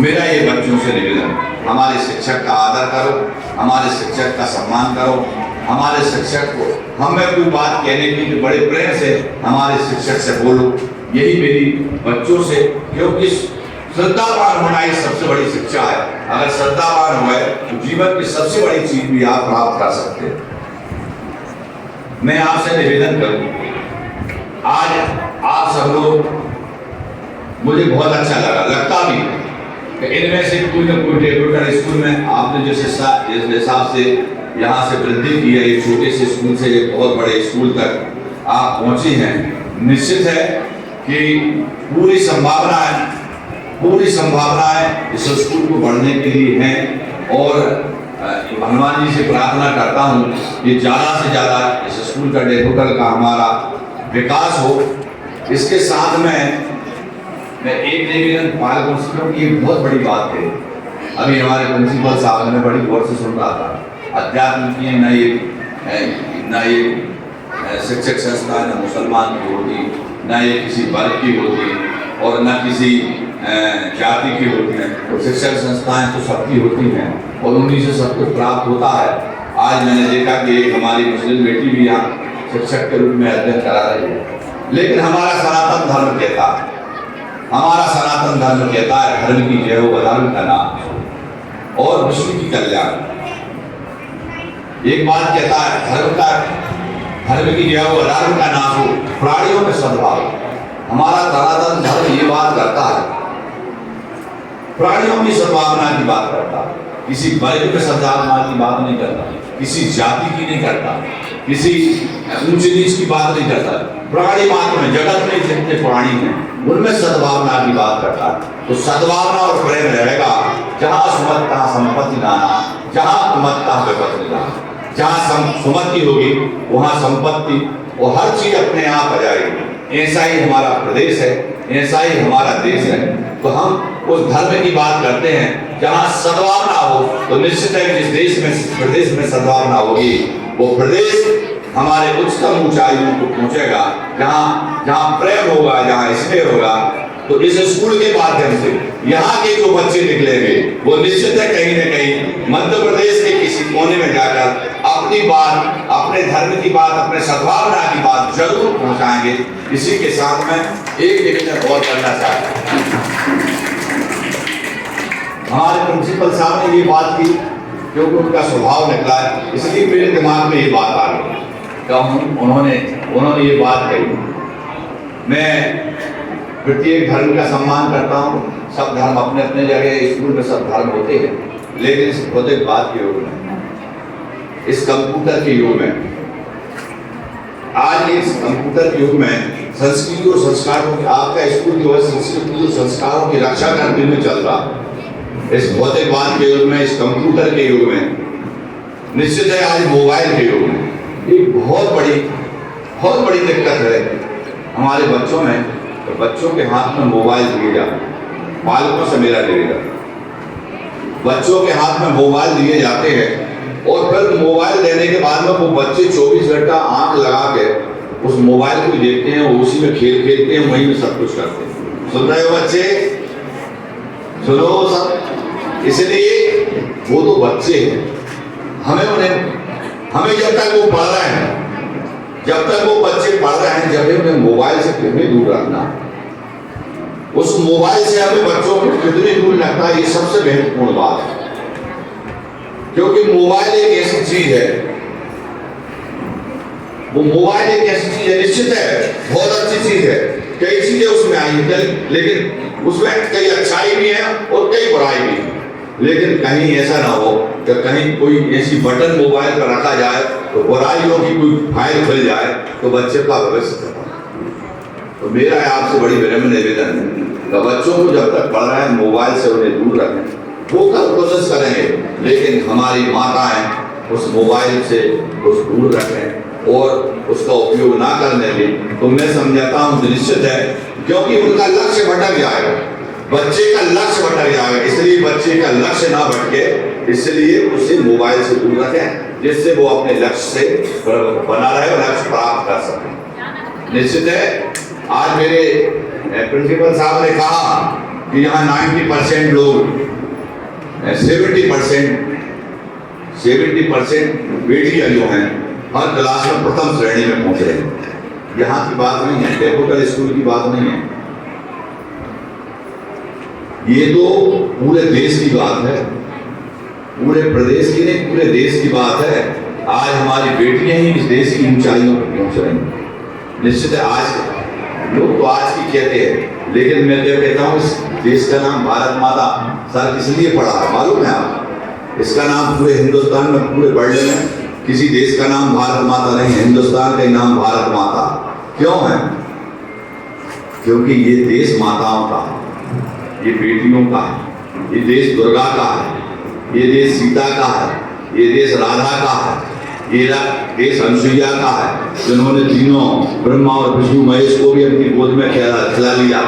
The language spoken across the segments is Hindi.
मेरा ये बच्चों से निवेदन, हमारे शिक्षक का आदर करो, हमारे शिक्षक का सम्मान करो, हमारे शिक्षक को हमें कोई बात कहने की बड़े प्रेम से हमारे शिक्षक से बोलो। यही मेरी बच्चों से, क्योंकि श्रद्धावान होना ये सबसे बड़ी शिक्षा है। अगर श्रद्धावान हुए तो जीवन की सबसे बड़ी चीज भी आप प्राप्त कर सकते हैं। मैं आपसे निवेदन करूं, आज आप सब लोग, मुझे बहुत अच्छा लगता भी कि इनमें से कोई ना कोई डेकोरेटर स्कूल में आपने जिस हिसाब से यहाँ से वृद्धि की है, ये छोटे से स्कूल से एक बहुत बड़े स्कूल तक आप पहुँचे हैं। निश्चित है कि पूरी संभावनाएं इस स्कूल को बढ़ने के लिए हैं और भगवान जी से प्रार्थना करता हूँ कि ज़्यादा से ज़्यादा इस स्कूल का डेकोरेटर का हमारा विकास हो। इसके साथ में मैं एक निवेदन पालकों से करूँ कि ये बहुत बड़ी बात है। अभी हमारे प्रिंसिपल साहब ने बड़ी गौर से सुन रहा था, अध्यात्म की न ये शिक्षक संस्था न मुसलमान की होती, न ये किसी वर्ग की होती और न किसी जाति की होती है। तो शिक्षक संस्थाएं तो सबकी होती हैं और उन्हीं से सब कुछ प्राप्त होता है। आज मैंने देखा कि एक हमारी मुस्लिम बेटी भी यहाँ शिक्षक के रूप में अध्ययन करा रही है। लेकिन हमारा सनातन धर्म कहता है, धर्म की जय हो, धर्म का नाम और विश्व की कल्याण। एक बात कहता है, धर्म की जय हो, धर्म का नाम हो, प्राणियों में सद्भाव। हमारा सनातन धर्म ये बात करता है, प्राणियों की सद्भावना की बात करता है, किसी वर्ग में सद्भावना की बात नहीं करता, किसी जाति की नहीं करता, किसी ऊंच नीच की बात नहीं करता। प्राणी मात्र में, जगत में जितने प्राणी हैं उनमें सद्भावना की बात करता है। तो सद्भावना और प्रेम रहेगा, जहाँ सुमत तहाँ संपत्ति नाना, जहाँ कुमत तहाँ विपत्ति नाना। जहाँ सुमति होगी वहाँ संपत्ति और हर चीज अपने आप आ जाएगी। ऐसा ही हमारा प्रदेश है, ऐसा ही हमारा देश है। तो हम उस धर्म की बात करते हैं जहाँ सद्भावना हो, तो निश्चित है कि जिस प्रदेश में सद्भावना होगी वो प्रदेश हमारे उच्चतम ऊंचाइयों को पहुंचेगा। जहाँ प्रेम होगा, जहाँ स्नेह होगा। तो इस स्कूल के माध्यम से यहाँ के जो बच्चे निकलेंगे वो निश्चित है कहीं न कहीं मध्य प्रदेश के किसी कोने में जाकर अपनी बात, अपने धर्म की बात, अपने सद्भावना की बात जरूर पहुंचाएंगे। इसी के साथ में एक निवेदन और करना चाहता हूँ। हमारे प्रिंसिपल साहब ने ये बात की क्योंकि उनका स्वभाव निकला है, इसलिए मेरे दिमाग में ये बात आ गई। उन्होंने ये बात कही। मैं प्रत्येक धर्म का सम्मान करता हूँ, सब धर्म अपने अपने जगह, स्कूल में सब धर्म होते हैं, लेकिन इस भौतिकवाद के युग में, इस कंप्यूटर के युग में, आज इस कंप्यूटर के युग में संस्कृति और संस्कारों की, आपका स्कूल जो है संस्कृति और संस्कारों की रक्षा करते हुए चल रहा। इस भौतिकवाद के युग में, इस कंप्यूटर के युग में, निश्चित है आज मोबाइल के युग में एक बहुत बड़ी दिक्कत है हमारे बच्चों में। तो बच्चों के हाथ में मोबाइल दिए जाते हैं, पालकों से मेरा निवेदन, बच्चों के हाथ में मोबाइल दिए जाते हैं और फिर मोबाइल देने के बाद में वो बच्चे 24 घंटा आंख लगा के उस मोबाइल को देखते हैं, उसी में खेलते हैं, वहीं में सब कुछ करते हैं। सुन रहे हो बच्चे? सुनो सब। इसलिए वो तो बच्चे हैं, हमें जब तक वो पढ़ रहे हैं, जब तक वो बच्चे पढ़ रहे हैं, जब उन्हें मोबाइल से कितनी दूर रखना, उस मोबाइल से हमें बच्चों को कितनी दूर रखना, ये सबसे महत्वपूर्ण बात है। क्योंकि मोबाइल एक ऐसी चीज है, निश्चित है बहुत अच्छी चीज है, कई चीजें उसमें आई हैं, लेकिन उसमें कई अच्छाई भी है और कई बुराई भी है। लेकिन कहीं ऐसा ना हो कि कहीं कोई ऐसी बटन मोबाइल पर रखा जाए तो बुराइयों की कोई फाइल खुल जाए तो बच्चे का भविष्य खत्म। तो मेरा आपसे बड़ी विनम्र निवेदन है कि बच्चों को जब तक पढ़ रहे हैं मोबाइल से उन्हें दूर रखें। वो कल कोशिश करेंगे, लेकिन हमारी माताएं उस मोबाइल से उस दूर रखें और उसका उपयोग ना करने दें। तो मैं समझाता हूँ निश्चित है, क्योंकि उनका लक्ष्य भटक जाएगा, बच्चे का लक्ष्य भटक जाएगा। इसलिए बच्चे का लक्ष्य ना भटके, इसलिए उसे मोबाइल से दूर रखें, जिससे वो अपने लक्ष्य से बना रहे और लक्ष्य प्राप्त कर सके। निश्चित है आज मेरे प्रिंसिपल साहब ने कहा कि यहाँ 90% लोग 70% बेटियां जो हैं हर क्लास में प्रथम श्रेणी में पहुंच रही हैं। यहाँ की बात नहीं है, डेकोटल स्कूल की बात नहीं है, ये तो पूरे देश की बात है, पूरे प्रदेश की नहीं पूरे देश की बात है। आज हमारी बेटियां ही इस देश की ऊंचाइयों पर पहुंच रही हैं। निश्चित है, आज लोग तो आज की कहते हैं, लेकिन मैं तो कहता हूँ इस देश का नाम भारत माता सर इसलिए पड़ा है, मालूम है आपको? इसका नाम पूरे हिंदुस्तान में, पूरे वर्ल्ड में किसी देश का नाम भारत माता नहीं है, हिंदुस्तान का नाम भारत माता। क्यों है? क्योंकि ये देश माताओं का है, ये बेटियों का है, ये देश दुर्गा का है, ये देश सीता का है, ये देश राधा का है, ये देश अनुसुईया का है, जिन्होंने तीनों ब्रह्मा और विष्णु महेश को भी अपनी गोद में खिला लिया।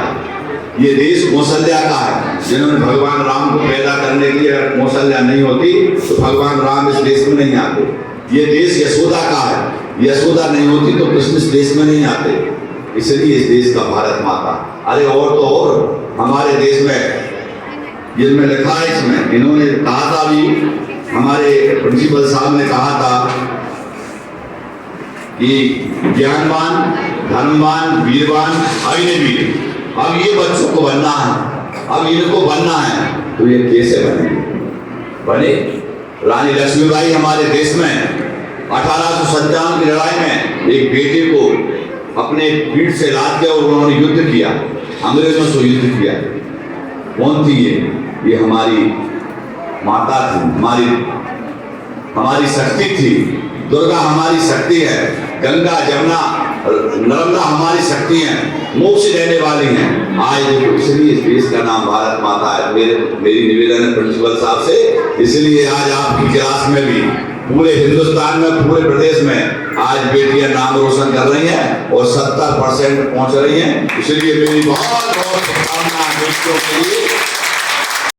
ये देश कौशल्या का है, जिन्होंने भगवान राम को पैदा करने के लिए, अगर कौशल्या नहीं होती तो भगवान राम इस देश में नहीं आते। ये देश यशोदा का है, यशोदा नहीं होती तो कृष्ण इस देश में नहीं आते। इसलिए इस देश का भारत माता। अरे और तो और हमारे देश में जिनमें लिखा है, इसमें इन्होंने कहा था भी, हमारे प्रिंसिपल साहब ने कहा था कि ज्ञानवान, धर्मवान, वीरवान, अग्निवीर। अब ये बच्चों को बनना है, अब इनको बनना है, तो ये कैसे बने? रानी लक्ष्मीबाई हमारे देश में 1857 की लड़ाई में एक बेटे को अपने पीठ से लाद के और उन्होंने युद्ध किया, अंग्रेजों से युद्ध किया। कौन थी ये हमारी माता थी, हमारी शक्ति थी। दुर्गा हमारी शक्ति है, गंगा जमुना नर्मदा हमारी शक्ति हैं, मोक्ष देने वाली हैं। आज देखो, इसलिए इस देश का नाम भारत माता है। मेरी निवेदन है प्रिंसिपल साहब से, इसलिए आज आपकी क्लास में भी पूरे हिंदुस्तान में, पूरे प्रदेश में आज बेटियां नाम रोशन कर रही हैं और 70% पहुंच रही हैं। इसलिए मेरी बहुत बहुत शुभकामनाएं बेटियों के लिए।